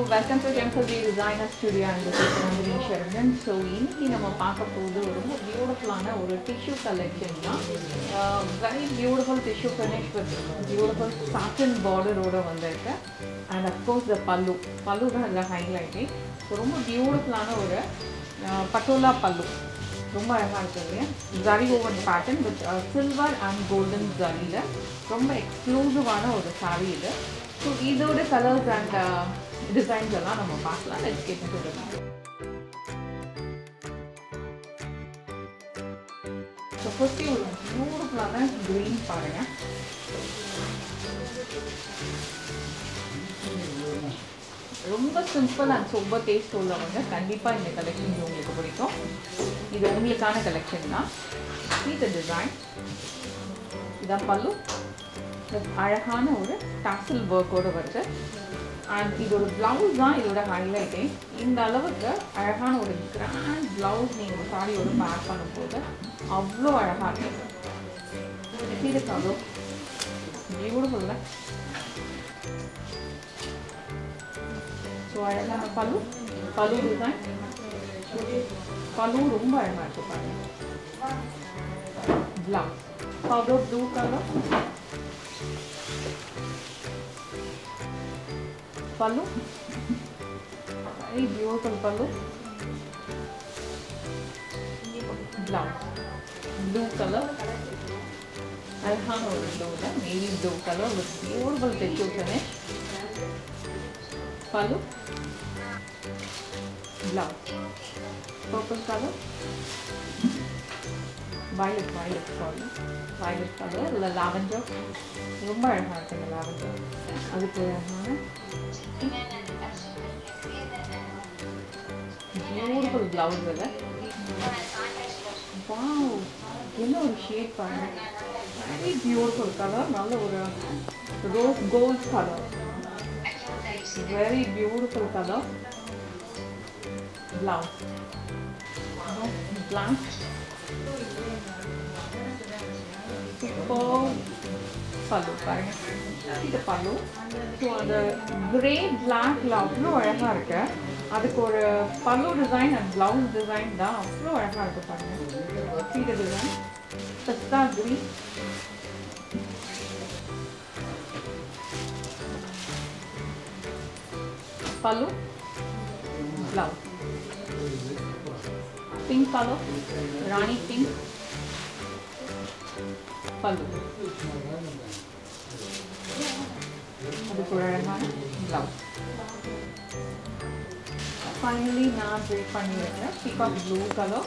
welcome to Temple V Designer Studio and this is Nandini Sharadan. So, இன்னைக்கு நம்ம பார்க்க போகுது ரொம்ப பியூட்டிஃபுல்லான ஒரு டிஷ்யூ கலெக்ஷன் தான். Very beautiful tissue finish with beautiful satin border ஓட வந்திருக்கு. And of course the pallu தான் இதுல ஹைலைட்டிங். ஸோ ரொம்ப பியூட்டிஃபுல்லான ஒரு பட்டோலா பல்லு ரொம்ப அழகாக இருக்குது இல்லையா. Zari woven pattern with silver and golden ஜரியில் ரொம்ப எக்ஸ்க்ளூசிவான ஒரு சாரீ இது. ஸோ இதோட கலர்ஸ் அண்ட் டிசைன்ஸ் எல்லாம் நம்ம பார்க்கலாம். Let's get into the video. So first ஒரு பியூட்டிஃபுல்லான க்ரீன் பாருங்கள். ரொம்ப சிம்பிள் அண்ட் சூப்பர் டேஸ்ட் உள்ளவங்க கண்டிப்பாக இந்த கலெக்ஷன் உங்களுக்கு பிடிக்கும். இது உங்களுக்கான கலெக்ஷன் தான். இந்த டிசைன் இதான் பல்லு. அழகான ஒரு டாசல் ஒர்க்கோடு வருது. அண்ட் இதோட ப்ளவுஸ் தான் இதோட ஹைலைட்டே. இந்த அளவுக்கு அழகான ஒரு கிராண்ட் ப்ளவுஸ் நீங்கள் ஒரு சாரியோட பேக் பண்ணும்போது அவ்வளோ அழகாக இருக்குது. இதுக்கு அவ்வளோ பியூட்டிஃபுல்ல. ஸோ அழகான பல்லு டிசைன். பல்லு ரொம்ப அழகாக இருக்குது பாருங்க. Blouse powder blue colour. pallu, very beautiful pallu. Blouse blue color, alhana blue, navy blue color with beautiful tissue finish. Pallu, blouse purple color, violet color, lavender. ரொம்ப அழகாக இருக்குது இந்த லாவெண்டர். அதுக்கு அழகான பியூட்டிஃபுல் ப்ளவுஸ் இல்லை. வாவ், என்ன ஒரு shade பாருங்க. Very beautiful colour. நல்ல ஒரு rose gold colour. Very beautiful colour. Blouse black. Super pallu பாருங்க. இது பல்லு. ஸோ அந்த கிரே பிளாக்ல அவ்வளோ அழகாக இருக்கு. அதுக்கு ஒரு பல்லு டிசைன் அண்ட் ப்ளவுஸ் டிசைன் தான் அவ்வளோ அழகாக இருக்கு பாருங்க. இந்த டிசைன் பிஸ்தா கிரீன். பல்லு ப்ளவுஸ் பிங்க் கலர், ராணி பிங்க். பல்லு அதுக்கு ஒரு அழகான ப்ளவுஸ். ஃபைனலி நான் ட்ரேட் பண்ணியிருக்கேன் பீகாக் ப்ளூ கலர்.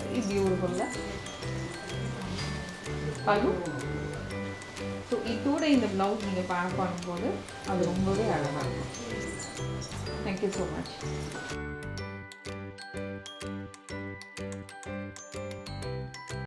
வெரி பியூட்டிஃபுல்ல பல்லு. ஸோ இதோட இந்த ப்ளவுஸ் நீங்கள் பேக் பண்ணும்போது அது ரொம்பவே அழகாக இருக்கும். Thank you so much.